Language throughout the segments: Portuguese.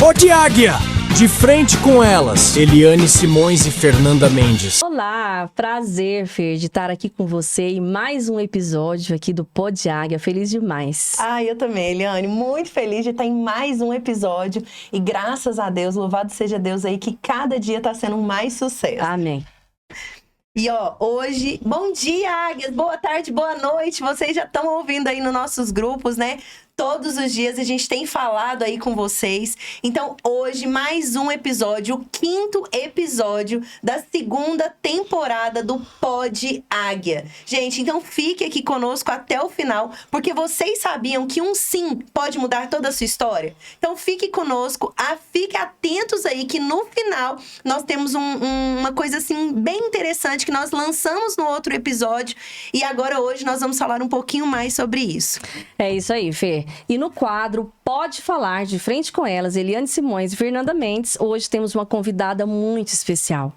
Pode Águia, de frente com elas, Eliane Simões e Fernanda Mendes. Olá, prazer, Fer, de estar aqui com você em mais um episódio aqui do Pode Águia. Feliz demais. Eu também, Eliane, muito feliz de estar em mais um episódio e graças a Deus, louvado seja Deus aí, que cada dia está sendo mais sucesso. Amém. E hoje, bom dia, Águias, boa tarde, boa noite, vocês já estão ouvindo aí nos nossos grupos, né? Todos os dias a gente tem falado aí com vocês. Então, hoje, mais um episódio, o 5º episódio da 2ª temporada do Pode Águia. Gente, então fique aqui conosco até o final, porque vocês sabiam que um sim pode mudar toda a sua história? Então, fique conosco, fique atentos aí que no final nós temos uma coisa assim bem interessante que nós lançamos no outro episódio e agora hoje nós vamos falar um pouquinho mais sobre isso. É isso aí, Fê. E no quadro Pode Falar, de frente com elas, Eliane Simões e Fernanda Mendes, hoje temos uma convidada muito especial.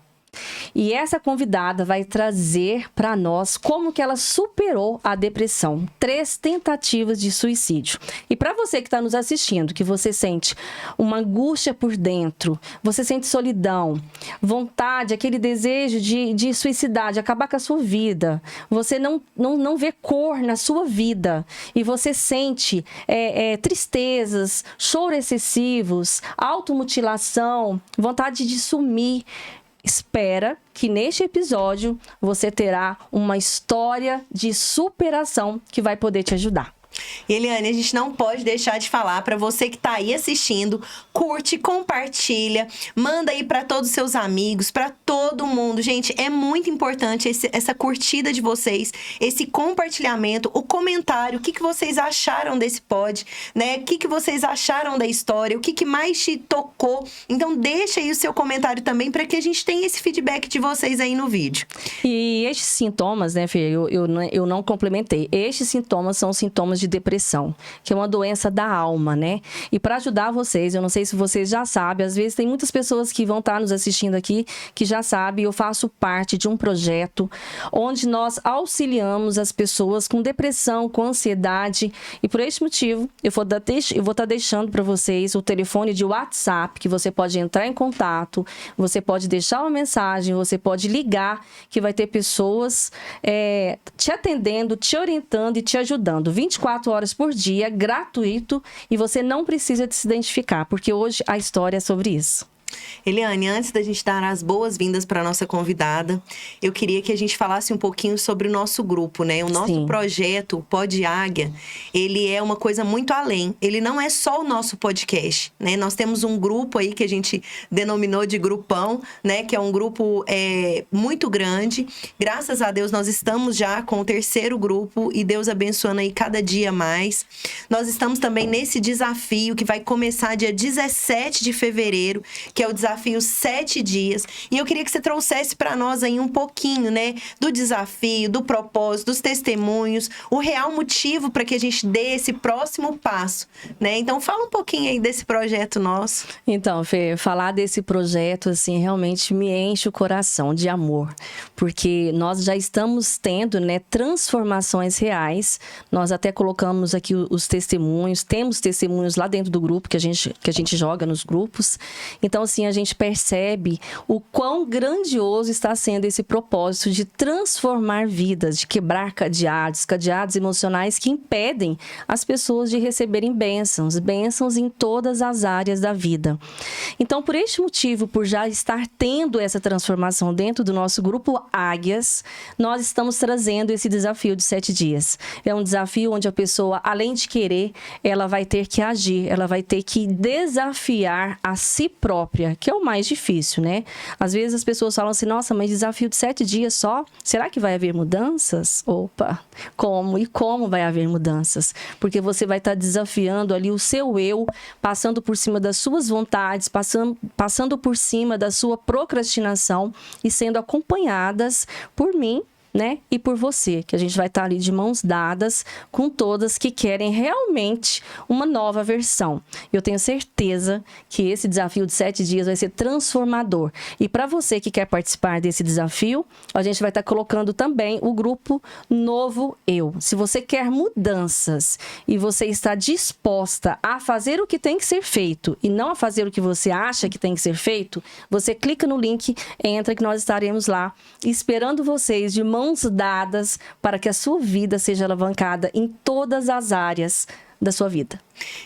E essa convidada vai trazer para nós como que ela superou a depressão. 3 tentativas de suicídio. E para você que está nos assistindo, que você sente uma angústia por dentro, você sente solidão, vontade, aquele desejo de suicidar, de acabar com a sua vida, você não vê cor na sua vida e você sente tristezas, choro excessivos, automutilação, vontade de sumir. Espera que neste episódio você terá uma história de superação que vai poder te ajudar. Eliane, a gente não pode deixar de falar para você que tá aí assistindo, curte, compartilha, manda aí para todos os seus amigos, para todo mundo. Gente, é muito importante essa curtida de vocês, esse compartilhamento, o comentário, o que vocês acharam desse pod, né? O que vocês acharam da história, o que mais te tocou. Então deixa aí o seu comentário também para que a gente tenha esse feedback de vocês aí no vídeo. E estes sintomas, né, Fê, eu não complementei. Estes sintomas são sintomas de depressão, que é uma doença da alma, né? E para ajudar vocês, eu não sei se vocês já sabem, às vezes tem muitas pessoas que vão estar nos assistindo aqui que já sabem, eu faço parte de um projeto onde nós auxiliamos as pessoas com depressão, com ansiedade, e por esse motivo eu vou estar deixando para vocês o telefone de WhatsApp, que você pode entrar em contato, você pode deixar uma mensagem, você pode ligar, que vai ter pessoas te atendendo, te orientando e te ajudando 24 horas por dia, gratuito, e você não precisa de se identificar, porque hoje a história é sobre isso. Eliane, antes da gente dar as boas-vindas para nossa convidada, eu queria que a gente falasse um pouquinho sobre o nosso grupo, né? O nosso projeto, o Pode Águia, ele é uma coisa muito além. Ele não é só o nosso podcast, né? Nós temos um grupo aí que a gente denominou de grupão, né? Que é um grupo muito grande. Graças a Deus, nós estamos já com o 3º grupo e Deus abençoando aí cada dia mais. Nós estamos também nesse desafio que vai começar dia 17 de fevereiro, que é o desafio 7 dias. E eu queria que você trouxesse para nós aí um pouquinho, né, do desafio, do propósito, dos testemunhos, o real motivo para que a gente dê esse próximo passo, né? Então, fala um pouquinho aí desse projeto nosso. Então, Fê, falar desse projeto, assim, realmente me enche o coração de amor, porque nós já estamos tendo, né, transformações reais. Nós até colocamos aqui os testemunhos, temos testemunhos lá dentro do grupo que a gente joga nos grupos. Então, assim, a gente percebe o quão grandioso está sendo esse propósito de transformar vidas, de quebrar cadeados emocionais que impedem as pessoas de receberem bênçãos em todas as áreas da vida. Então, por este motivo, por já estar tendo essa transformação dentro do nosso grupo Águias, nós estamos trazendo esse desafio de 7 dias. É um desafio onde a pessoa, além de querer, ela vai ter que agir, ela vai ter que desafiar a si própria, que é o mais difícil, né? Às vezes as pessoas falam assim, nossa, mas desafio de 7 dias só? Será que vai haver mudanças? Opa, como vai haver mudanças? Porque você vai estar desafiando ali o seu eu, passando por cima das suas vontades, passando por cima da sua procrastinação e sendo acompanhadas por mim né? E por você, que a gente vai estar ali de mãos dadas com todas que querem realmente uma nova versão. Eu tenho certeza que esse desafio de 7 dias vai ser transformador. E para você que quer participar desse desafio, a gente vai estar colocando também o grupo Novo Eu. Se você quer mudanças e você está disposta a fazer o que tem que ser feito e não a fazer o que você acha que tem que ser feito, você clica no link, entra que nós estaremos lá esperando vocês de mãos dadas para que a sua vida seja alavancada em todas as áreas da sua vida.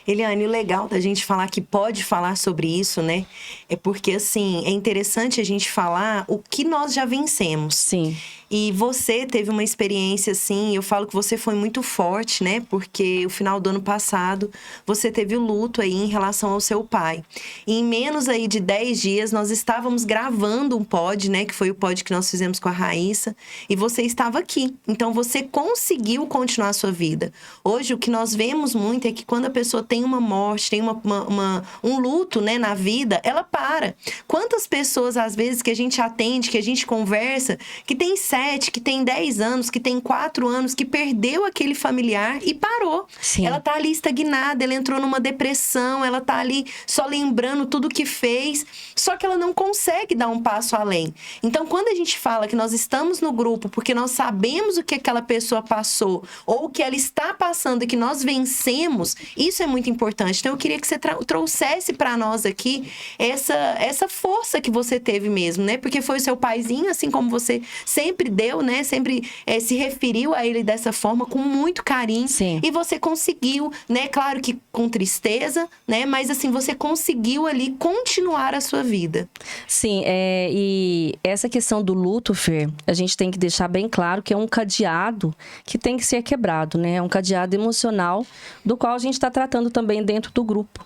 Eliane, o legal da gente falar que pode falar sobre isso, né? É porque, assim, é interessante a gente falar o que nós já vencemos. Sim. E você teve uma experiência, assim, eu falo que você foi muito forte, né? Porque o final do ano passado, você teve o luto aí em relação ao seu pai. E em menos aí de 10 dias, nós estávamos gravando um pod, né? Que foi o pod que nós fizemos com a Raíssa. E você estava aqui. Então, você conseguiu continuar a sua vida. Hoje, o que nós vemos muito é que quando a pessoa tem uma morte, tem um luto, né, na vida, ela para. Quantas pessoas, às vezes, que a gente atende, que a gente conversa, que tem 7, que tem 10 anos, que tem 4 anos, que perdeu aquele familiar e parou. Sim. Ela tá ali estagnada, ela entrou numa depressão, ela tá ali só lembrando tudo que fez, só que ela não consegue dar um passo além. Então, quando a gente fala que nós estamos no grupo porque nós sabemos o que aquela pessoa passou ou o que ela está passando e que nós vencemos, isso é muito importante. Então, eu queria que você trouxesse para nós aqui essa força que você teve mesmo, né? Porque foi o seu paizinho, assim como você sempre deu, né? Sempre se referiu a ele dessa forma, com muito carinho. Sim. E você conseguiu, né? Claro que com tristeza, né? Mas, assim, você conseguiu ali continuar a sua vida. Sim, e essa questão do luto, Fer, a gente tem que deixar bem claro que é um cadeado que tem que ser quebrado, né? É um cadeado emocional do qual a gente está tratando também dentro do grupo,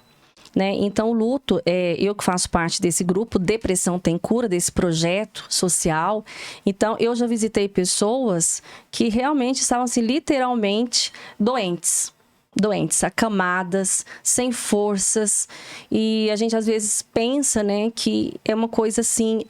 né? Então, o luto, eu que faço parte desse grupo, Depressão Tem Cura, desse projeto social. Então, eu já visitei pessoas que realmente estavam, assim, literalmente doentes, acamadas, sem forças. E a gente, às vezes, pensa, né, que é uma coisa, assim,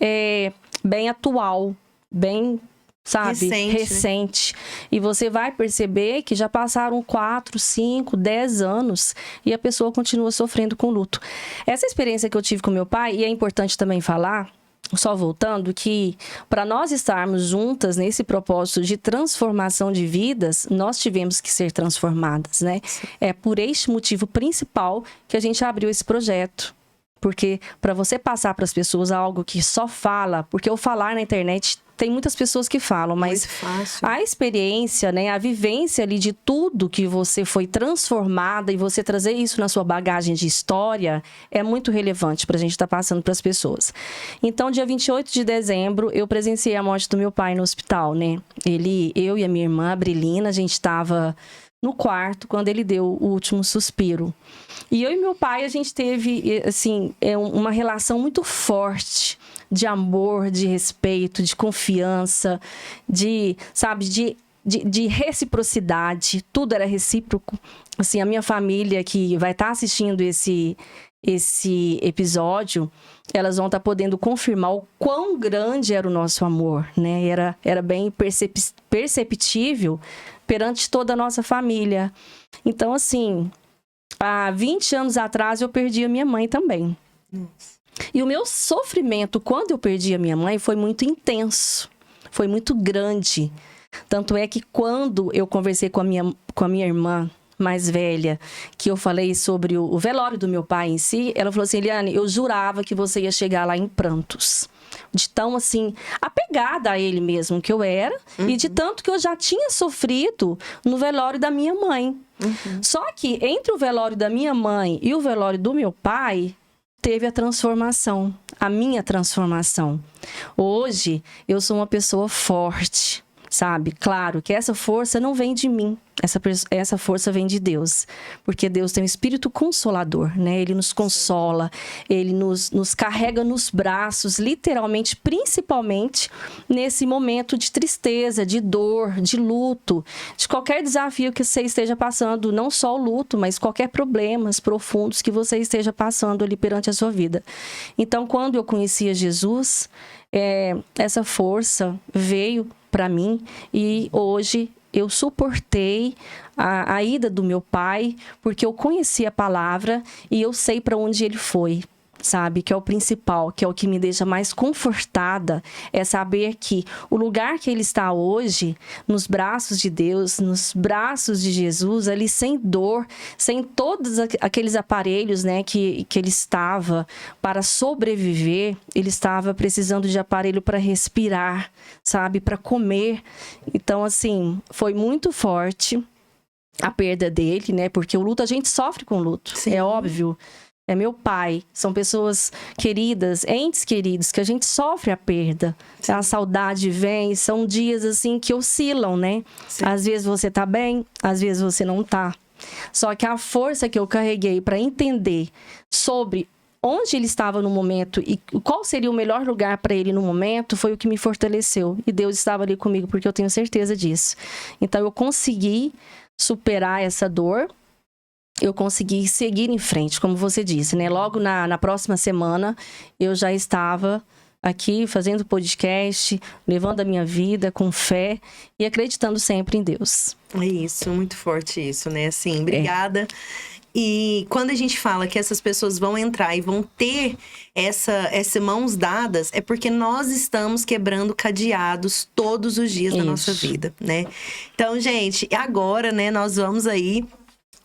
bem atual, bem... sabe? Recente. E você vai perceber que já passaram 4, 5, 10 anos e a pessoa continua sofrendo com luto. Essa experiência que eu tive com meu pai, e é importante também falar, só voltando, que para nós estarmos juntas nesse propósito de transformação de vidas, nós tivemos que ser transformadas, né? É por este motivo principal que a gente abriu esse projeto. Porque para você passar para as pessoas algo que só fala, porque o falar na internet tem muitas pessoas que falam, mas a experiência, né, a vivência ali de tudo que você foi transformada e você trazer isso na sua bagagem de história é muito relevante para a gente estar passando para as pessoas. Então, dia 28 de dezembro, eu presenciei a morte do meu pai no hospital, né? Eu e a minha irmã, a Brilina, a gente estava no quarto quando ele deu o último suspiro. E eu e meu pai, a gente teve, assim, uma relação muito forte de amor, de respeito, de confiança, de reciprocidade. Tudo era recíproco. Assim, a minha família que vai estar assistindo esse episódio, elas vão estar podendo confirmar o quão grande era o nosso amor, né? Era bem perceptível perante toda a nossa família. Então, assim, há 20 anos atrás eu perdi a minha mãe também. Nossa. E o meu sofrimento quando eu perdi a minha mãe foi muito intenso, foi muito grande. Tanto é que quando eu conversei com a minha irmã mais velha, que eu falei sobre o velório do meu pai em si, ela falou assim: Eliane, eu jurava que você ia chegar lá em prantos. De tão, assim, apegada a ele mesmo que eu era, e de tanto que eu já tinha sofrido no velório da minha mãe. Só que entre o velório da minha mãe e o velório do meu pai, teve a transformação, a minha transformação. Hoje, eu sou uma pessoa forte, sabe? Claro que essa força não vem de mim. Essa força vem de Deus, porque Deus tem um espírito consolador, né? Ele nos consola, ele nos carrega nos braços, literalmente, principalmente nesse momento de tristeza, de dor, de luto, de qualquer desafio que você esteja passando, não só o luto, mas qualquer problemas profundos que você esteja passando ali perante a sua vida. Então, quando eu conhecia Jesus, essa força veio para mim. E hoje eu suportei a ida do meu pai, porque eu conheci a palavra e eu sei para onde ele foi. Sabe, que é o principal, que é o que me deixa mais confortada, é saber que o lugar que ele está hoje, nos braços de Deus, nos braços de Jesus, ali sem dor, sem todos aqueles aparelhos, né, que ele estava para sobreviver, ele estava precisando de aparelho para respirar, sabe, para comer. Então, assim, foi muito forte a perda dele, né, porque o luto, a gente sofre com luto, Sim. É óbvio. É meu pai, são pessoas queridas, entes queridos, que a gente sofre a perda. Sim. A saudade vem, são dias assim que oscilam, né? Sim. Às vezes você tá bem, às vezes você não tá. Só que a força que eu carreguei para entender sobre onde ele estava no momento e qual seria o melhor lugar para ele no momento foi o que me fortaleceu. E Deus estava ali comigo, porque eu tenho certeza disso. Então eu consegui superar essa dor. Eu consegui seguir em frente, como você disse, né? Logo na próxima semana, eu já estava aqui fazendo podcast, levando a minha vida com fé e acreditando sempre em Deus. É isso, muito forte isso, né? Assim, obrigada. E quando a gente fala que essas pessoas vão entrar e vão ter essa mãos dadas, é porque nós estamos quebrando cadeados todos os dias da nossa vida, né? Então, gente, agora, né, nós vamos aí...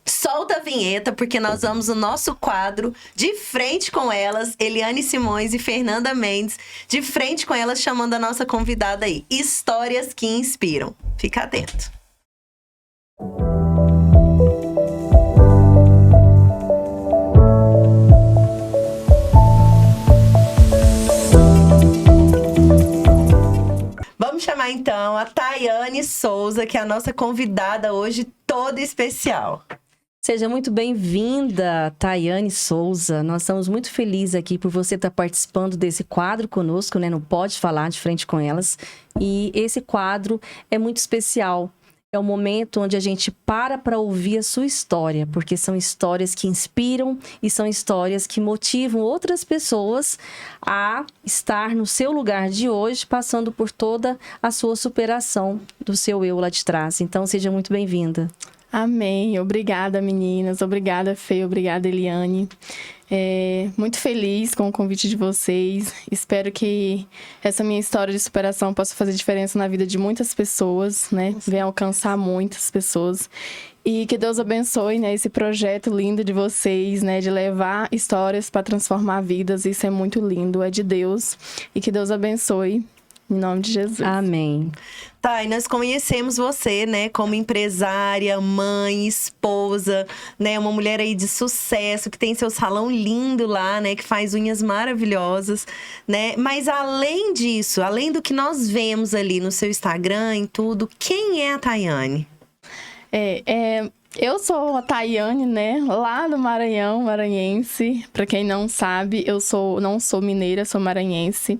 Solta a vinheta, porque nós vamos no nosso quadro De Frente com Elas, Eliane Simões e Fernanda Mendes. De frente com elas, chamando a nossa convidada aí. Histórias que inspiram. Fica atento. Vamos chamar então a Tayane Souza, que é a nossa convidada hoje toda especial. Seja muito bem-vinda, Tayane Souza. Nós estamos muito felizes aqui por você estar participando desse quadro conosco, né? No Pode Falar de Frente com Elas. E esse quadro é muito especial. É o momento onde a gente para ouvir a sua história, porque são histórias que inspiram e são histórias que motivam outras pessoas a estar no seu lugar de hoje, passando por toda a sua superação do seu eu lá de trás. Então, seja muito bem-vinda. Amém. Obrigada, meninas. Obrigada, Fê. Obrigada, Eliane. Muito feliz com o convite de vocês. Espero que essa minha história de superação possa fazer diferença na vida de muitas pessoas, né? Venha alcançar muitas pessoas. E que Deus abençoe, né, esse projeto lindo de vocês, né? De levar histórias para transformar vidas. Isso é muito lindo. É de Deus. E que Deus abençoe. Em nome de Jesus. Amém. Tá, e nós conhecemos você, né, como empresária, mãe, esposa, né, uma mulher aí de sucesso, que tem seu salão lindo lá, né, que faz unhas maravilhosas, né, mas além disso, além do que nós vemos ali no seu Instagram e tudo, quem é a Tayane? Eu sou a Tayane, né, lá do Maranhão, maranhense. Pra quem não sabe, não sou mineira, sou maranhense.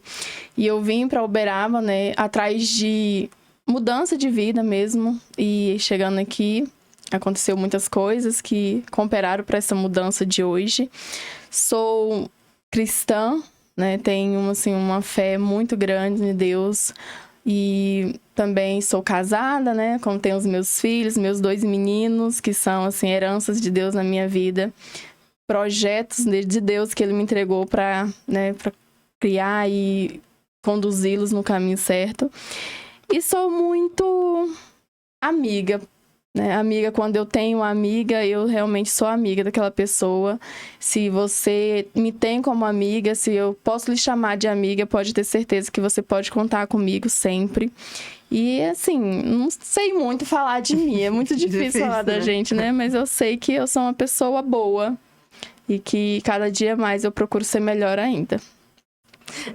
E eu vim pra Uberaba, né, atrás de mudança de vida mesmo. E chegando aqui, aconteceu muitas coisas que cooperaram para essa mudança de hoje. Sou cristã, né, tenho, assim, uma fé muito grande em Deus. E também sou casada, né? Como tenho os meus filhos, meus 2 meninos, que são, assim, heranças de Deus na minha vida. Projetos de Deus que Ele me entregou para, né, para criar e conduzi-los no caminho certo. E sou muito amiga, né? Amiga, quando eu tenho uma amiga, eu realmente sou amiga daquela pessoa. Se você me tem como amiga, se eu posso lhe chamar de amiga, pode ter certeza que você pode contar comigo sempre. E, assim, não sei muito falar de mim, é muito difícil falar da gente, né? Mas eu sei que eu sou uma pessoa boa e que cada dia mais eu procuro ser melhor ainda.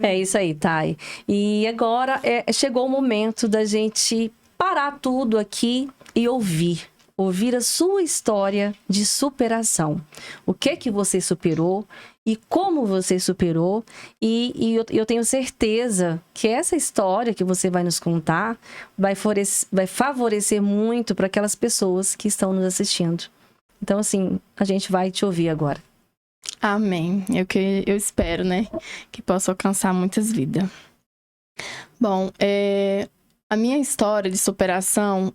É isso aí, Thay. E agora chegou o momento da gente parar tudo aqui e ouvir a sua história de superação. O que você superou e como você superou. E eu tenho certeza que essa história que você vai nos contar vai favorecer muito para aquelas pessoas que estão nos assistindo. Então, assim, a gente vai te ouvir agora. Amém. É o que eu espero, né? Que possa alcançar muitas vidas. Bom, A minha história de superação,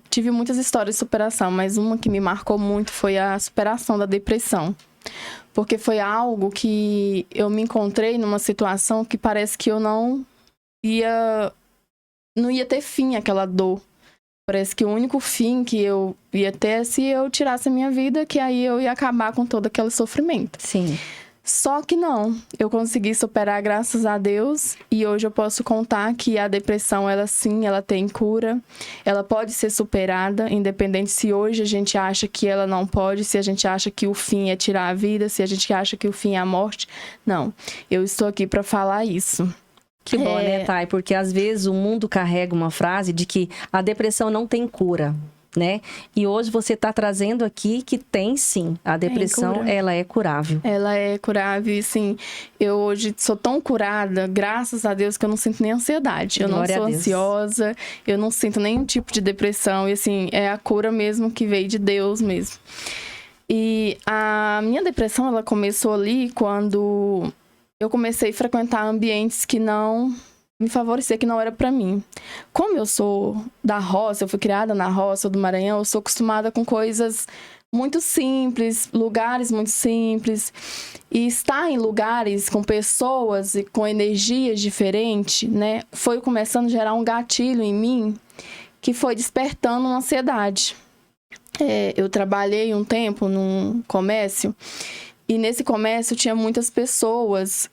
tive muitas histórias de superação, mas uma que me marcou muito foi a superação da depressão. Porque foi algo que eu me encontrei numa situação que parece que eu não ia ter fim aquela dor. Parece que o único fim que eu ia ter é se eu tirasse a minha vida, que aí eu ia acabar com todo aquele sofrimento. Sim. Só que não, eu consegui superar graças a Deus e hoje eu posso contar que a depressão, ela sim, ela tem cura, ela pode ser superada, independente se hoje a gente acha que ela não pode, se a gente acha que o fim é tirar a vida, se a gente acha que o fim é a morte. Não, eu estou aqui para falar isso. Que bom, né, Thay? Porque às vezes o mundo carrega uma frase de que a depressão não tem cura, né? E hoje você está trazendo aqui que tem sim. A depressão, ela é curável. Ela é curável e, assim, eu hoje sou tão curada, graças a Deus, que eu não sinto nem ansiedade. Eu não sou ansiosa, eu não sinto nenhum tipo de depressão. E, assim, é a cura mesmo que veio de Deus mesmo. E a minha depressão, ela começou ali quando eu comecei a frequentar ambientes que não me favorecer, que não era pra mim. Como eu sou da roça, eu fui criada na roça do Maranhão, eu sou acostumada com coisas muito simples, lugares muito simples. E estar em lugares com pessoas e com energias diferentes, né, foi começando a gerar um gatilho em mim que foi despertando uma ansiedade. Eu trabalhei um tempo num comércio e nesse comércio tinha muitas pessoas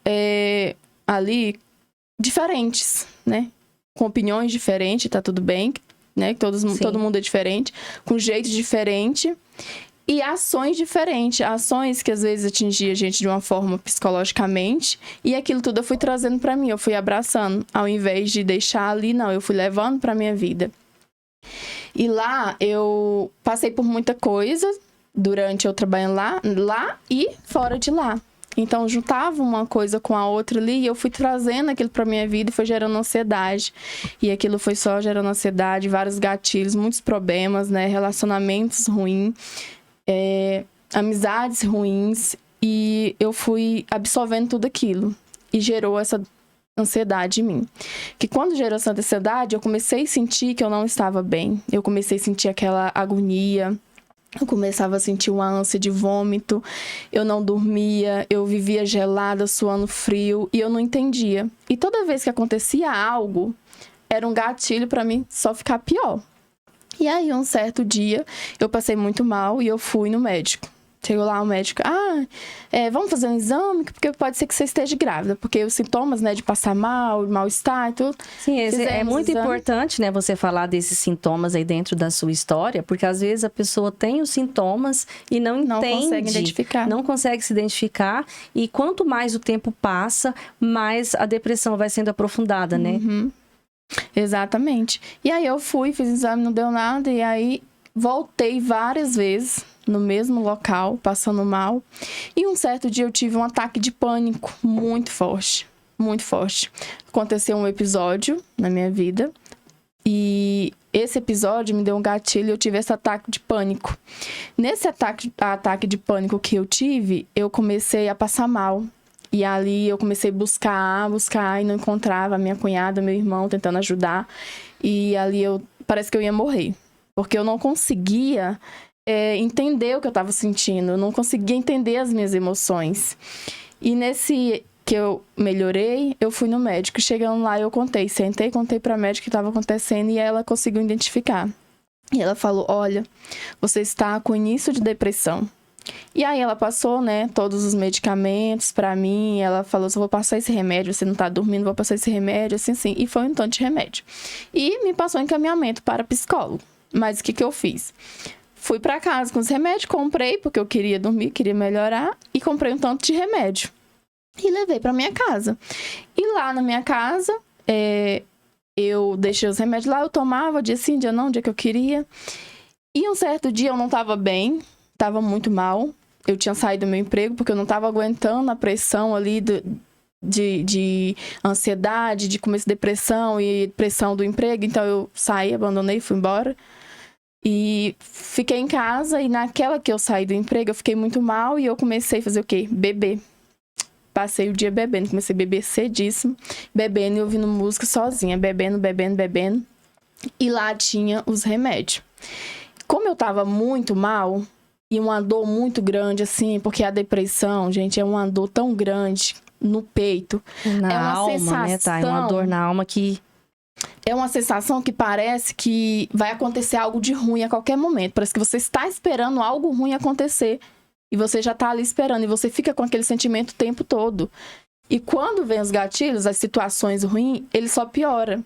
ali diferentes, né? Com opiniões diferentes, tá tudo bem, né? Todo mundo é diferente, com jeito diferente e ações diferentes. Ações que às vezes atingiam a gente de uma forma psicologicamente e aquilo tudo eu fui trazendo pra mim, eu fui abraçando. Ao invés de deixar ali, não, eu fui levando pra minha vida. E lá eu passei por muita coisa durante eu trabalhando lá e fora de lá. Então, juntava uma coisa com a outra ali e eu fui trazendo aquilo pra minha vida e foi gerando ansiedade. E aquilo foi só gerando ansiedade, vários gatilhos, muitos problemas, né? Relacionamentos ruins, amizades ruins. E eu fui absorvendo tudo aquilo. E gerou essa ansiedade em mim. Que quando gerou essa ansiedade, eu comecei a sentir que eu não estava bem. Eu comecei a sentir aquela agonia. Eu começava a sentir uma ânsia de vômito, eu não dormia, eu vivia gelada, suando frio e eu não entendia. E toda vez que acontecia algo, era um gatilho para mim só ficar pior. E aí, um certo dia, eu passei muito mal e eu fui no médico. Chegou lá o médico, vamos fazer um exame, porque pode ser que você esteja grávida. Porque os sintomas, né, de passar mal-estar e tudo. Sim, é muito importante, né, você falar desses sintomas aí dentro da sua história, porque às vezes a pessoa tem os sintomas e não entende. Consegue identificar. Não consegue se identificar. E quanto mais o tempo passa, mais a depressão vai sendo aprofundada, né? Uhum. Exatamente. E aí eu fui, fiz exame, não deu nada, e aí voltei várias vezes no mesmo local, passando mal. E um certo dia eu tive um ataque de pânico muito forte, muito forte. Aconteceu um episódio na minha vida e esse episódio me deu um gatilho e eu tive esse ataque de pânico. Nesse ataque de pânico que eu tive, eu comecei a passar mal. E ali eu comecei a buscar e não encontrava a minha cunhada, meu irmão, tentando ajudar. E ali parece que eu ia morrer. Porque eu não conseguia entender o que eu estava sentindo. Eu não conseguia entender as minhas emoções. E nesse que eu melhorei, eu fui no médico. Chegando lá, eu contei pra médica o que estava acontecendo e ela conseguiu identificar. E ela falou, olha, você está com início de depressão. E aí ela passou, né, todos os medicamentos pra mim. Ela falou, eu vou passar esse remédio, você não tá dormindo, vou passar esse remédio, assim. E foi um tanto de remédio. E me passou encaminhamento para psicólogo. Mas o que eu fiz? Fui pra casa com os remédios, comprei, porque eu queria dormir, queria melhorar. E comprei um tanto de remédio. E levei pra minha casa. E lá na minha casa, eu deixei os remédios lá, eu tomava dia sim, dia não, dia que eu queria. E um certo dia eu não tava bem, tava muito mal. Eu tinha saído do meu emprego porque eu não tava aguentando a pressão ali de ansiedade, de começo de depressão e pressão do emprego. Então eu saí, abandonei, fui embora. E fiquei em casa e naquela que eu saí do emprego eu fiquei muito mal e eu comecei a fazer o quê? Beber. Passei o dia bebendo, comecei a beber cedíssimo, bebendo e ouvindo música sozinha, bebendo. E lá tinha os remédios. Como eu tava muito mal, e uma dor muito grande, assim, porque a depressão, gente, é uma dor tão grande no peito. Na é uma alma, sensação, né, tá? É uma dor na alma que... É uma sensação que parece que vai acontecer algo de ruim a qualquer momento. Parece que você está esperando algo ruim acontecer. E você já tá ali esperando. E você fica com aquele sentimento o tempo todo. E quando vem os gatilhos, as situações ruins, ele só piora.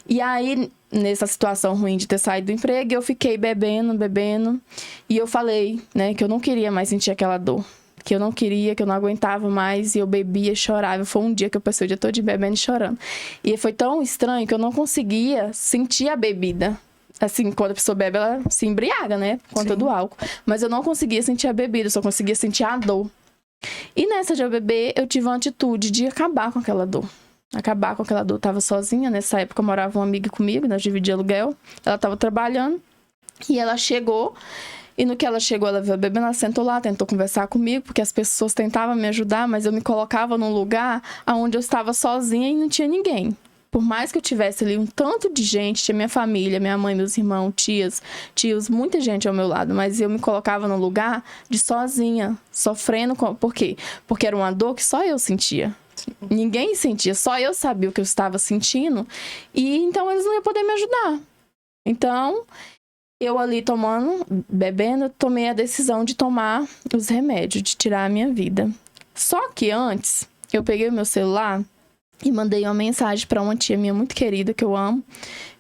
E aí, nessa situação ruim de ter saído do emprego, eu fiquei bebendo. E eu falei, né, que eu não queria mais sentir aquela dor. Que eu não queria, que eu não aguentava mais. E eu bebia e chorava. Foi um dia que eu passei o dia todo de bebendo e chorando. E foi tão estranho que eu não conseguia sentir a bebida. Assim, quando a pessoa bebe, ela se embriaga, né? Por conta do álcool. Mas eu não conseguia sentir a bebida, eu só conseguia sentir a dor. E nessa de eu beber, eu tive uma atitude de acabar com aquela dor. Acabar com aquela dor. Eu tava sozinha, nessa época morava uma amiga comigo, nós dividíamos aluguel. Ela tava trabalhando e ela chegou. E no que ela chegou, ela veio bebendo, ela sentou lá, tentou conversar comigo, porque as pessoas tentavam me ajudar, mas eu me colocava num lugar onde eu estava sozinha e não tinha ninguém. Por mais que eu tivesse ali um tanto de gente, tinha minha família, minha mãe, meus irmãos, tios, muita gente ao meu lado, mas eu me colocava num lugar de sozinha, sofrendo. Por quê? Porque era uma dor que só eu sentia. Ninguém sentia, só eu sabia o que eu estava sentindo, e então eles não iam poder me ajudar. Então, eu ali bebendo, tomei a decisão de tomar os remédios, de tirar a minha vida. Só que antes, eu peguei o meu celular e mandei uma mensagem para uma tia minha muito querida, que eu amo,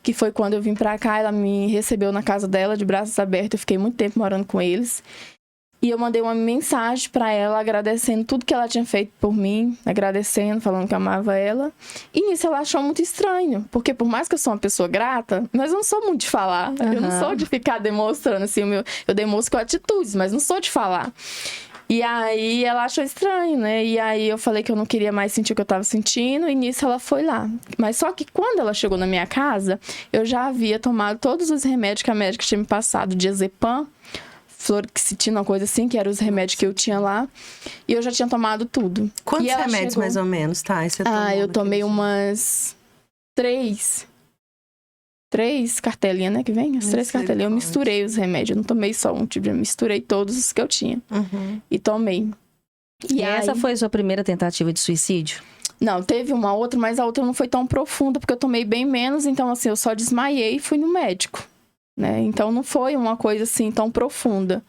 que foi quando eu vim para cá, ela me recebeu na casa dela, de braços abertos, eu fiquei muito tempo morando com eles. E eu mandei uma mensagem para ela, agradecendo tudo que ela tinha feito por mim, agradecendo, falando que amava ela. E nisso ela achou muito estranho, porque por mais que eu sou uma pessoa grata, mas eu não sou muito de falar. Eu não sou de ficar demonstrando, assim, eu demonstro com atitudes, mas não sou de falar. E aí ela achou estranho, né? E aí eu falei que eu não queria mais sentir o que eu tava sentindo, e nisso ela foi lá. Mas só que quando ela chegou na minha casa, eu já havia tomado todos os remédios que a médica tinha me passado, diazepam, fluoxetina, uma coisa assim, que eram os remédios que eu tinha lá. E eu já tinha tomado tudo. Quantos remédios, mais ou menos, tá? Eu tomei umas 3 cartelinhas, né, que vem? As 3 cartelinhas. Eu misturei os remédios. Eu não tomei só um tipo, eu misturei todos os que eu tinha. E tomei. E essa foi a sua primeira tentativa de suicídio? Não, teve uma outra, mas a outra não foi tão profunda, porque eu tomei bem menos. Então, assim, eu só desmaiei e fui no médico. Né? Então não foi uma coisa assim tão profunda.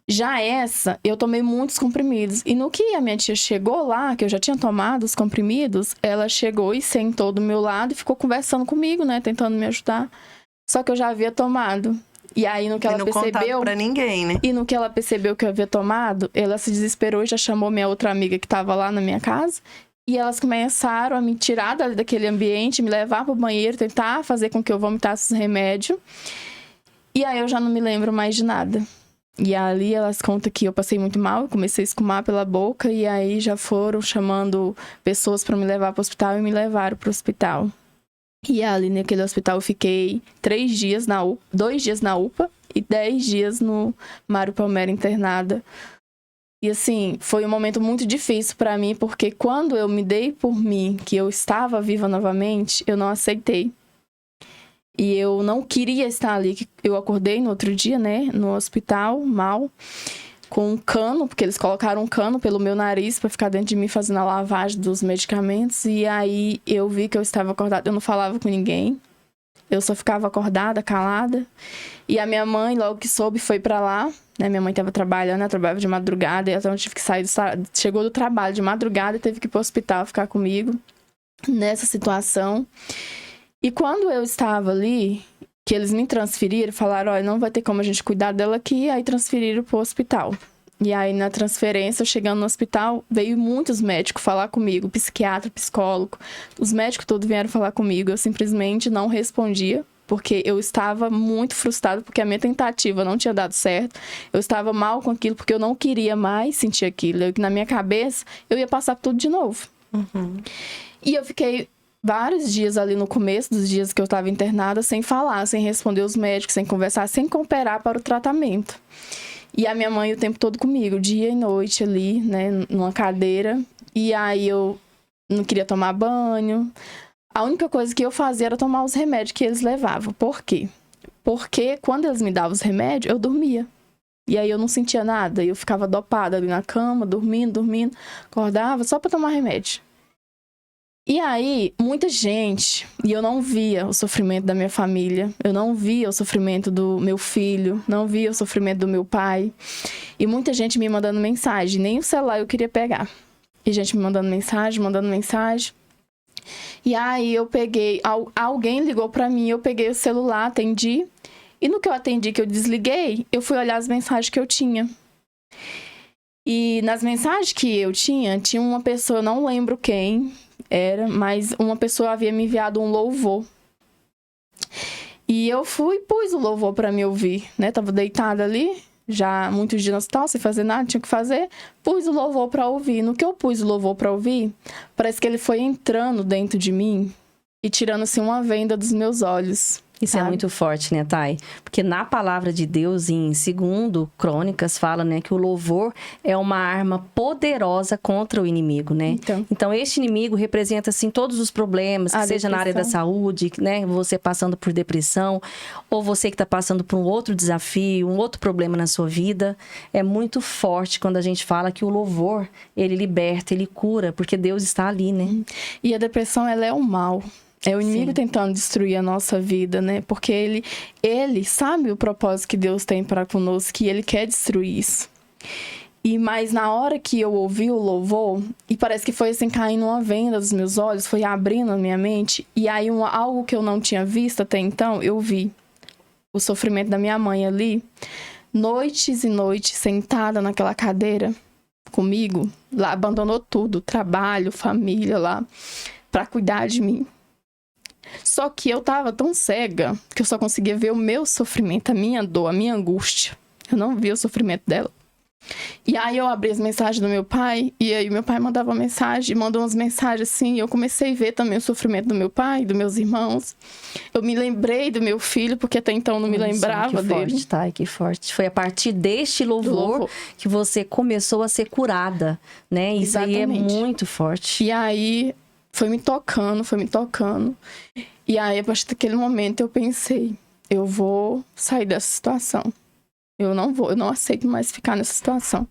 Já essa, eu tomei muitos comprimidos. E no que a minha tia chegou lá, que eu já tinha tomado os comprimidos, ela chegou e sentou do meu lado e ficou conversando comigo, né? Tentando me ajudar. Só que eu já havia tomado. E aí, no que ela percebeu... pra ninguém, né? E no que ela percebeu que eu havia tomado, ela se desesperou e já chamou minha outra amiga que tava lá na minha casa. E elas começaram a me tirar daquele ambiente, me levar pro banheiro, tentar fazer com que eu vomitasse os remédios. E aí eu já não me lembro mais de nada. E ali elas contam que eu passei muito mal, eu comecei a escumar pela boca. E aí já foram chamando pessoas para me levar pro hospital e me levaram pro hospital. E ali naquele hospital eu fiquei 3 dias na UPA, 2 dias na UPA e 10 dias no Mário Palmera internada. E assim, foi um momento muito difícil pra mim, porque quando eu me dei por mim, que eu estava viva novamente, eu não aceitei. E eu não queria estar ali. Eu acordei no outro dia, né, no hospital, mal, com um cano, porque eles colocaram um cano pelo meu nariz pra ficar dentro de mim fazendo a lavagem dos medicamentos. E aí eu vi que eu estava acordada, eu não falava com ninguém. Eu só ficava acordada, calada. E a minha mãe, logo que soube, foi pra lá. Né? Minha mãe tava trabalhando, ela trabalhava de madrugada. Então eu tive que sair, chegou do trabalho de madrugada e teve que ir pro hospital ficar comigo nessa situação. E quando eu estava ali, que eles me transferiram, falaram, olha, não vai ter como a gente cuidar dela aqui. Aí transferiram pro hospital. E aí, na transferência, chegando no hospital, veio muitos médicos falar comigo, psiquiatra, psicólogo. Os médicos todos vieram falar comigo. Eu simplesmente não respondia, porque eu estava muito frustrada, porque a minha tentativa não tinha dado certo. Eu estava mal com aquilo, porque eu não queria mais sentir aquilo. Na minha cabeça, eu ia passar tudo de novo. E eu fiquei vários dias ali no começo dos dias que eu estava internada, sem falar, sem responder os médicos, sem conversar, sem cooperar para o tratamento. E a minha mãe o tempo todo comigo, dia e noite ali, né, numa cadeira. E aí eu não queria tomar banho. A única coisa que eu fazia era tomar os remédios que eles levavam. Por quê? Porque quando eles me davam os remédios, eu dormia. E aí eu não sentia nada. Eu ficava dopada ali na cama, dormindo. Acordava só pra tomar remédio. E aí, muita gente, e eu não via o sofrimento da minha família, eu não via o sofrimento do meu filho, não via o sofrimento do meu pai. E muita gente me mandando mensagem, nem o celular eu queria pegar. E gente me mandando mensagem. E aí eu peguei, alguém ligou pra mim, eu peguei o celular, atendi. E no que eu atendi, que eu desliguei, eu fui olhar as mensagens que eu tinha. E nas mensagens que eu tinha uma pessoa, eu não lembro quem era, mas uma pessoa havia me enviado um louvor. E eu fui e pus o louvor pra me ouvir, né? Tava deitada ali, já muitos dias no hospital, sem fazer nada, tinha que fazer. Pus o louvor pra ouvir. No que eu pus o louvor pra ouvir, parece que ele foi entrando dentro de mim e tirando, assim, uma venda dos meus olhos. Isso sabe? é muito forte, né, Thay? Porque na palavra de Deus, em 2 Crônicas, fala, né, que o louvor é uma arma poderosa contra o inimigo, né? Então este inimigo representa, assim, todos os problemas, que seja na área da saúde, né? Você passando por depressão, ou você que está passando por um outro desafio, um outro problema na sua vida. É muito forte quando a gente fala que o louvor, ele liberta, ele cura, porque Deus está ali, né? E a depressão, ela é o mal. É o inimigo tentando destruir a nossa vida, né? Porque ele sabe o propósito que Deus tem para conosco, que ele quer destruir isso. Mas na hora que eu ouvi o louvor, e parece que foi assim, caindo uma venda dos meus olhos, foi abrindo a minha mente, e aí algo que eu não tinha visto até então, eu vi o sofrimento da minha mãe ali, noites e noites, sentada naquela cadeira comigo, lá abandonou tudo, trabalho, família lá, para cuidar de mim. Só que eu tava tão cega que eu só conseguia ver o meu sofrimento, a minha dor, a minha angústia. Eu não via o sofrimento dela. E aí eu abri as mensagens do meu pai, e aí meu pai mandava mensagem, mandou umas mensagens assim, e eu comecei a ver também o sofrimento do meu pai, dos meus irmãos. Eu me lembrei do meu filho, porque até então não me lembrava dele. Que forte, Thay, que forte. Foi a partir deste louvor que você começou a ser curada, né? Isso aí é muito forte. E aí foi me tocando. E aí, a partir daquele momento, eu pensei, eu vou sair dessa situação. Eu não aceito mais ficar nessa situação.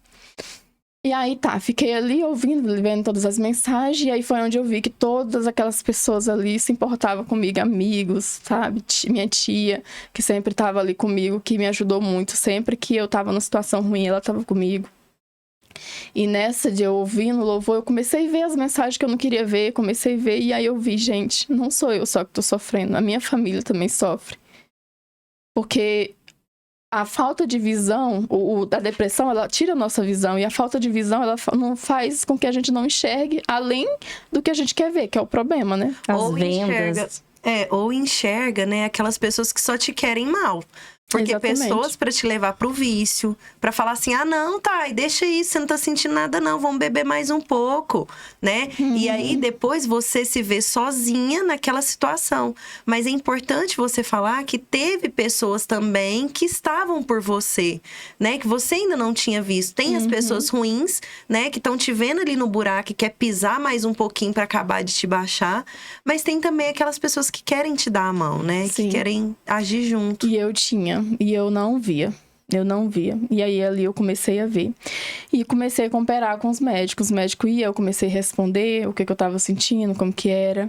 E aí, fiquei ali ouvindo, vendo todas as mensagens, e aí foi onde eu vi que todas aquelas pessoas ali se importavam comigo, amigos, sabe? Minha tia, que sempre estava ali comigo, que me ajudou muito. Sempre que eu estava numa situação ruim, ela estava comigo. E nessa de eu ouvindo o louvor, eu comecei a ver as mensagens que eu não queria ver, e aí eu vi, gente, não sou eu só que tô sofrendo, a minha família também sofre. Porque a falta de visão, a depressão, ela tira a nossa visão, e a falta de visão, ela não faz com que a gente não enxergue além do que a gente quer ver, que é o problema, né? As vendas. Ou enxerga, né, aquelas pessoas que só te querem mal. Porque pessoas para te levar pro vício, para falar assim, não, Thay, deixa isso, você não tá sentindo nada não, vamos beber mais um pouco, né? E aí, depois você se vê sozinha naquela situação. Mas é importante você falar que teve pessoas também que estavam por você, né? Que você ainda não tinha visto. Tem as pessoas ruins, né? Que estão te vendo ali no buraco e quer pisar mais um pouquinho para acabar de te baixar. Mas tem também aquelas pessoas que querem te dar a mão, né? Sim. Que querem agir junto. E eu tinha. E eu não via. E aí ali eu comecei a ver. E comecei a comparar com os médicos. Os médicos iam, eu comecei a responder o que eu tava sentindo, como que era.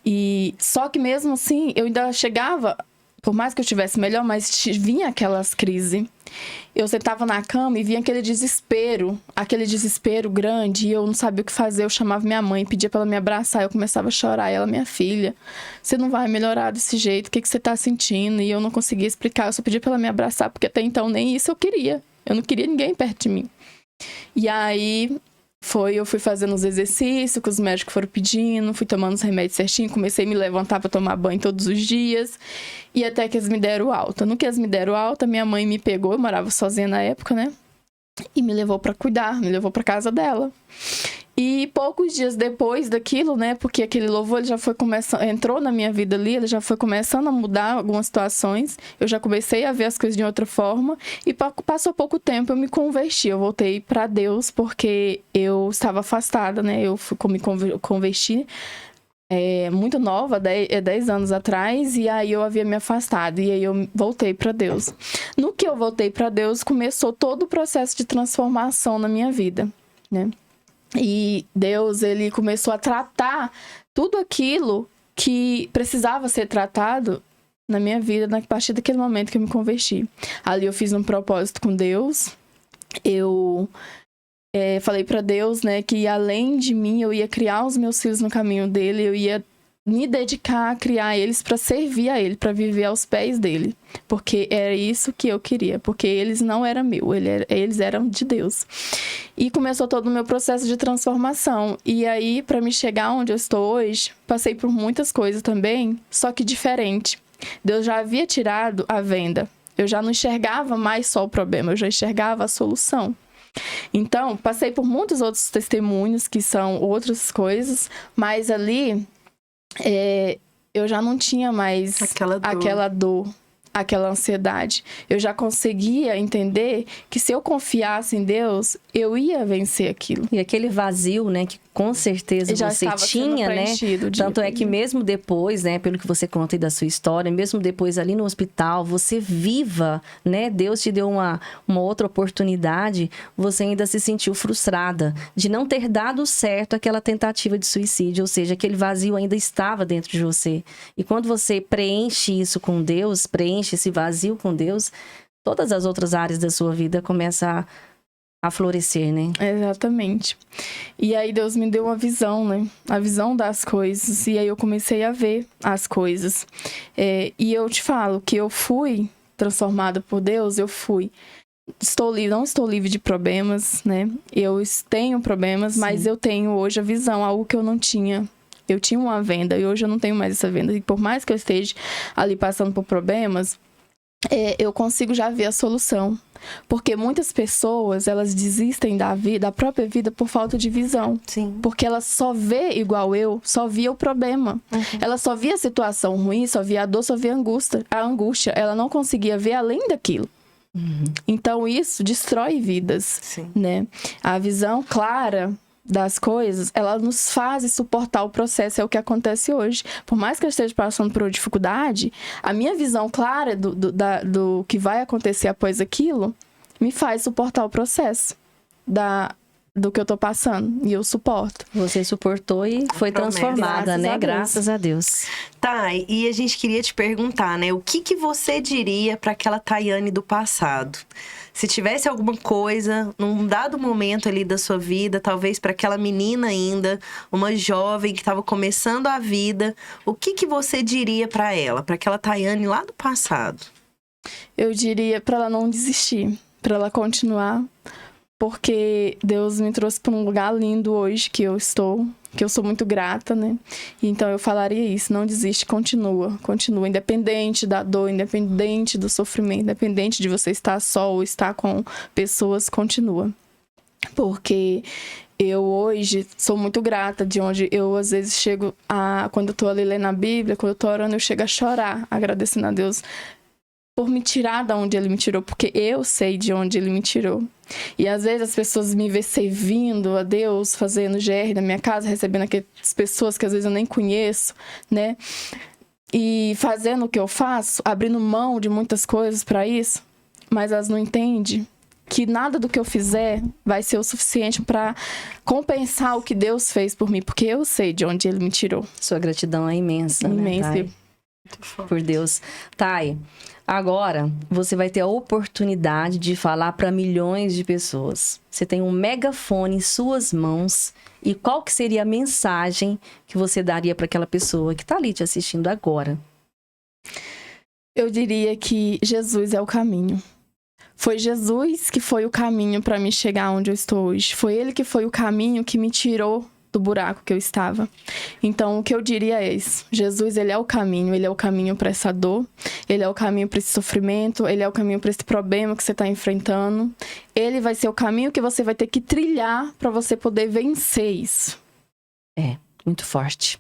E só que mesmo assim, eu ainda chegava, por mais que eu estivesse melhor, mas vinha aquelas crises. Eu sentava na cama e vinha aquele desespero grande, e eu não sabia o que fazer. Eu chamava minha mãe, pedia pra ela me abraçar, eu começava a chorar. E ela, minha filha, você não vai melhorar desse jeito, o que você tá sentindo? E eu não conseguia explicar, eu só pedia pra ela me abraçar, porque até então nem isso eu queria. Eu não queria ninguém perto de mim. E aí eu fui fazendo os exercícios que os médicos foram pedindo, fui tomando os remédios certinho, comecei a me levantar para tomar banho todos os dias, e até que eles me deram alta. No que eles me deram alta, minha mãe me pegou, eu morava sozinha na época, né? E me levou para cuidar, me levou para casa dela. E poucos dias depois daquilo, né, porque aquele louvor ele já foi entrou na minha vida ali, ele já foi começando a mudar algumas situações, eu já comecei a ver as coisas de outra forma, e passou pouco tempo, eu me converti, eu voltei para Deus, porque eu estava afastada, né, eu me converti muito nova, 10 anos atrás, e aí eu havia me afastado, e aí eu voltei para Deus. No que eu voltei para Deus, começou todo o processo de transformação na minha vida, né? E Deus, ele começou a tratar tudo aquilo que precisava ser tratado na minha vida, a partir daquele momento que eu me converti. Ali eu fiz um propósito com Deus, eu falei para Deus, né, que além de mim, eu ia criar os meus filhos no caminho dele, eu ia me dedicar a criar eles para servir a ele, para viver aos pés dele, porque era isso que eu queria, porque eles não eram meu, eles eram de Deus. E começou todo o meu processo de transformação. E aí, para me chegar onde eu estou hoje, passei por muitas coisas também, só que diferente. Deus já havia tirado a venda. Eu já não enxergava mais só o problema, eu já enxergava a solução. Então, passei por muitos outros testemunhos que são outras coisas, mas ali eu já não tinha mais aquela dor, aquela ansiedade. Eu já conseguia entender que se eu confiasse em Deus, eu ia vencer aquilo. E aquele vazio, né, que com certeza já você tinha, né? Tanto é que mesmo depois, né, pelo que você conta aí da sua história, mesmo depois ali no hospital, você viva, né? Deus te deu uma outra oportunidade, você ainda se sentiu frustrada de não ter dado certo aquela tentativa de suicídio, ou seja, aquele vazio ainda estava dentro de você. E quando você preenche isso com Deus, preenche esse vazio com Deus, todas as outras áreas da sua vida começam a florescer, né? Exatamente. E aí Deus me deu uma visão, né? A visão das coisas. E aí eu comecei a ver as coisas. E eu te falo que eu fui transformada por Deus, eu fui. Não estou livre de problemas, né? Eu tenho problemas, sim, mas eu tenho hoje a visão, algo que eu não tinha. Eu tinha uma venda e hoje eu não tenho mais essa venda. E por mais que eu esteja ali passando por problemas, eu consigo já ver a solução. Porque muitas pessoas, elas desistem da própria vida por falta de visão. Sim. Porque ela só vê, igual eu, só via o problema. Uhum. Ela só via a situação ruim, só via a dor, só via a angústia. Ela não conseguia ver além daquilo. Uhum. Então, isso destrói vidas, sim, né? A visão clara das coisas, ela nos faz suportar o processo, é o que acontece hoje. Por mais que eu esteja passando por uma dificuldade, a minha visão clara do que vai acontecer após aquilo me faz suportar o processo do que eu tô passando, e eu suporto. Você suportou e foi transformada, né? Graças a Deus. Tá, e a gente queria te perguntar, né? O que você diria para aquela Tayane do passado? Se tivesse alguma coisa, num dado momento ali da sua vida, talvez para aquela menina ainda, uma jovem que estava começando a vida, o que você diria para ela, para aquela Tayane lá do passado? Eu diria para ela não desistir, para ela continuar, porque Deus me trouxe para um lugar lindo hoje que eu sou muito grata, né? Então eu falaria isso, não desiste, continua, independente da dor, independente do sofrimento, independente de você estar só ou estar com pessoas, continua. Porque eu hoje sou muito grata de onde eu às vezes chego quando eu tô ali lendo a Bíblia, quando eu tô orando, eu chego a chorar, agradecendo a Deus por me tirar da onde Ele me tirou, porque eu sei de onde Ele me tirou. E às vezes as pessoas me veem servindo a Deus, fazendo GR na minha casa, recebendo aquelas pessoas que às vezes eu nem conheço, né? E fazendo o que eu faço, abrindo mão de muitas coisas para isso, mas elas não entendem que nada do que eu fizer vai ser o suficiente para compensar o que Deus fez por mim, porque eu sei de onde Ele me tirou. Sua gratidão é imensa, imensa, né, Thay? Por Deus. Thay, agora você vai ter a oportunidade de falar para milhões de pessoas. Você tem um megafone em suas mãos. E qual que seria a mensagem que você daria para aquela pessoa que está ali te assistindo agora? Eu diria que Jesus é o caminho. Foi Jesus que foi o caminho para me chegar onde eu estou hoje. Foi Ele que foi o caminho que me tirou do buraco que eu estava. Então, o que eu diria é isso. Jesus, Ele é o caminho para essa dor, Ele é o caminho para esse sofrimento, Ele é o caminho para esse problema que você está enfrentando. Ele vai ser o caminho que você vai ter que trilhar para você poder vencer isso. É, muito forte.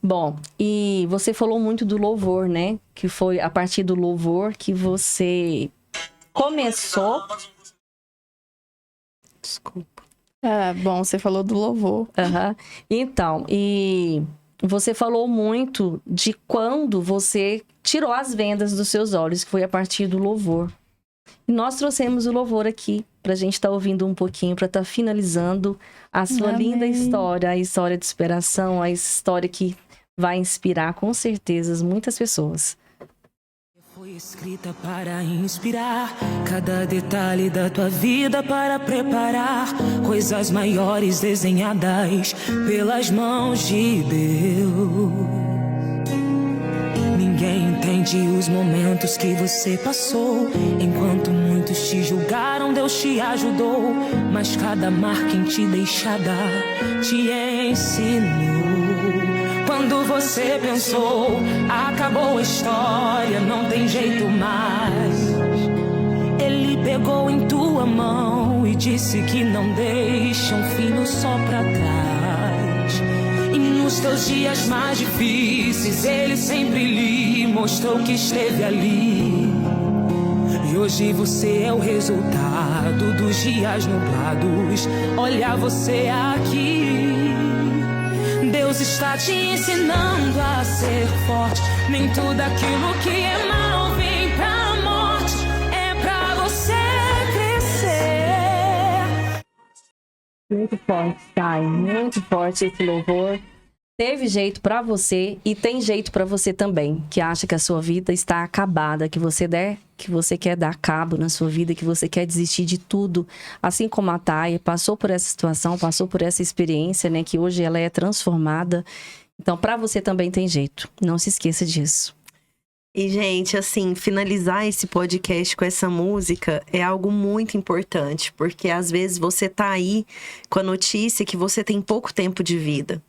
Bom, e você falou muito do louvor, né? Que foi a partir do louvor que você começou... Desculpa. Bom, você falou do louvor. Então, e você falou muito de quando você tirou as vendas dos seus olhos, que foi a partir do louvor. E nós trouxemos o louvor aqui pra gente estar ouvindo um pouquinho, pra estar finalizando a sua linda história, a história de superação, a história que vai inspirar com certeza muitas pessoas. Foi escrita para inspirar cada detalhe da tua vida, para preparar coisas maiores desenhadas pelas mãos de Deus. Ninguém entende os momentos que você passou. Enquanto muitos te julgaram, Deus te ajudou. Mas cada marca em ti deixada te ensinou. Quando você pensou, acabou a história, não tem jeito mais. Ele pegou em tua mão e disse que não deixa um filho só pra trás. E nos teus dias mais difíceis, ele sempre lhe mostrou que esteve ali. E hoje você é o resultado dos dias nublados. Olha você aqui. Deus está te ensinando a ser forte. Nem tudo aquilo que é mal vem pra morte. É pra você crescer. Muito forte, Thay. Muito forte esse louvor. Teve jeito pra você e tem jeito pra você também, que acha que a sua vida está acabada, que você quer dar cabo na sua vida, que você quer desistir de tudo. Assim como a Thay passou por essa situação, passou por essa experiência, né, que hoje ela é transformada. Então, pra você também tem jeito. Não se esqueça disso. E, gente, assim, finalizar esse podcast com essa música é algo muito importante, porque às vezes você tá aí com a notícia que você tem pouco tempo de vida.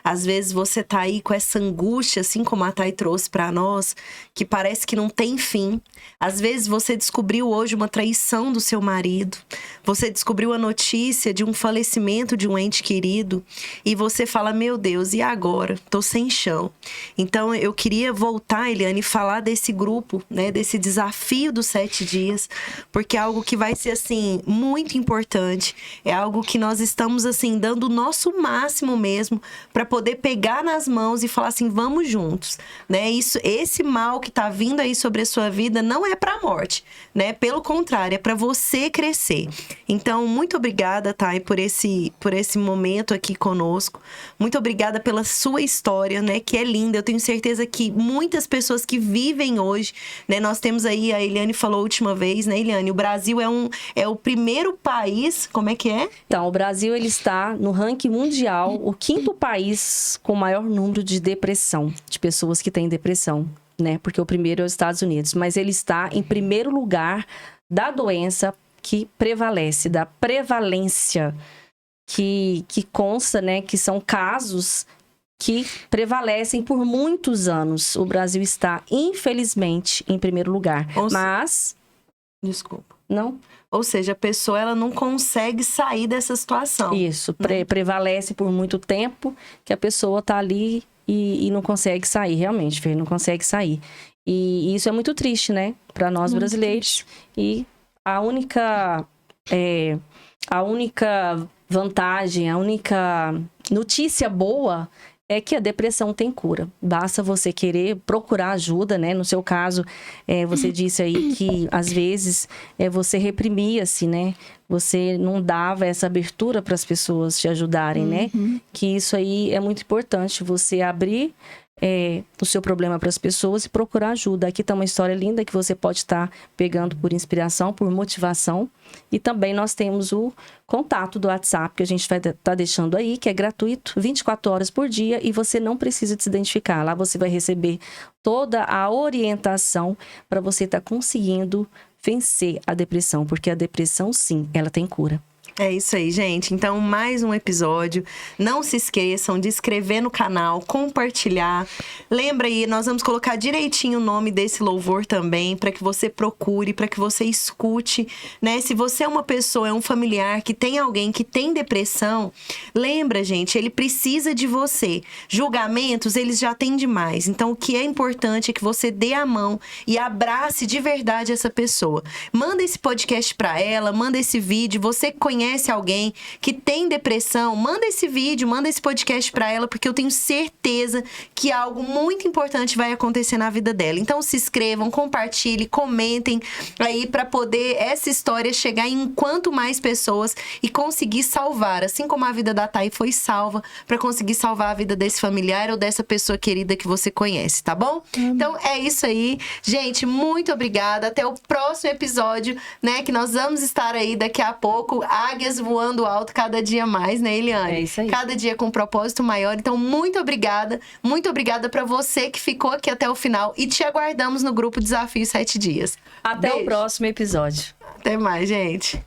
Às vezes você tá aí com essa angústia, assim como a Thay trouxe pra nós, que parece que não tem fim. Às vezes você descobriu hoje uma traição do seu marido, você descobriu a notícia de um falecimento de um ente querido e você fala, meu Deus, e agora? Tô sem chão. Então, eu queria voltar, Eliane, e falar desse grupo, né, desse desafio dos 7 dias, porque é algo que vai ser, assim, muito importante. É algo que nós estamos, assim, dando o nosso máximo mesmo para poder pegar nas mãos e falar assim, vamos juntos, né? Esse mal que tá vindo aí sobre a sua vida não é pra morte, né? Pelo contrário, é para você crescer. Então, muito obrigada, Thay, por esse momento aqui conosco. Muito obrigada pela sua história, né, que é linda. Eu tenho certeza que muitas pessoas que vivem hoje, né, nós temos aí, a Eliane falou a última vez, né, Eliane, o Brasil é o primeiro país, como é que é? Então, o Brasil, ele está no ranking mundial, o 5º país com maior número de depressão, de pessoas que têm depressão, né, porque o primeiro é os Estados Unidos, mas ele está em primeiro lugar da doença que prevalece, da prevalência que consta, né, que são casos que prevalecem por muitos anos. O Brasil está, infelizmente, em primeiro lugar. Mas... Desculpa. Não? Ou seja, a pessoa ela não consegue sair dessa situação. Isso, prevalece por muito tempo que a pessoa está ali e não consegue sair, realmente, Fê, não consegue sair. E isso é muito triste, né? Para nós muito brasileiros. Triste. E a única vantagem, a única notícia boa é que a depressão tem cura. Basta você querer procurar ajuda, né? No seu caso, você disse aí que, às vezes, você reprimia-se, né? Você não dava essa abertura para as pessoas te ajudarem, né? Que isso aí é muito importante, você abrir o seu problema para as pessoas e procurar ajuda. Aqui está uma história linda que você pode estar pegando por inspiração, por motivação. E também nós temos o contato do WhatsApp que a gente vai estar deixando aí, que é gratuito, 24 horas por dia, e você não precisa de se identificar. Lá você vai receber toda a orientação para você estar conseguindo vencer a depressão, porque a depressão, sim, ela tem cura. É isso aí, gente. Então, mais um episódio. Não se esqueçam de inscrever no canal, compartilhar. Lembra aí, nós vamos colocar direitinho o nome desse louvor também, para que você procure, para que você escute, né? Se você é uma pessoa, é um familiar que tem alguém que tem depressão, lembra, gente, ele precisa de você. Julgamentos, eles já têm demais. Então, o que é importante é que você dê a mão e abrace de verdade essa pessoa. Manda esse podcast para ela, manda esse vídeo. Você conhece conhece alguém que tem depressão, manda esse vídeo, manda esse podcast pra ela, porque eu tenho certeza que algo muito importante vai acontecer na vida dela. Então se inscrevam, compartilhem, comentem aí pra poder essa história chegar em quanto mais pessoas e conseguir salvar, assim como a vida da Thay foi salva, pra conseguir salvar a vida desse familiar ou dessa pessoa querida que você conhece, tá bom? Então é isso aí. Gente, muito obrigada. Até o próximo episódio, né? Que nós vamos estar aí daqui a pouco, águias voando alto cada dia mais, né, Eliane? É isso aí. Cada dia com um propósito maior. Então, muito obrigada. Muito obrigada pra você que ficou aqui até o final e te aguardamos no grupo Desafio 7 Dias. Até Beijo. o próximo episódio. Até mais, gente.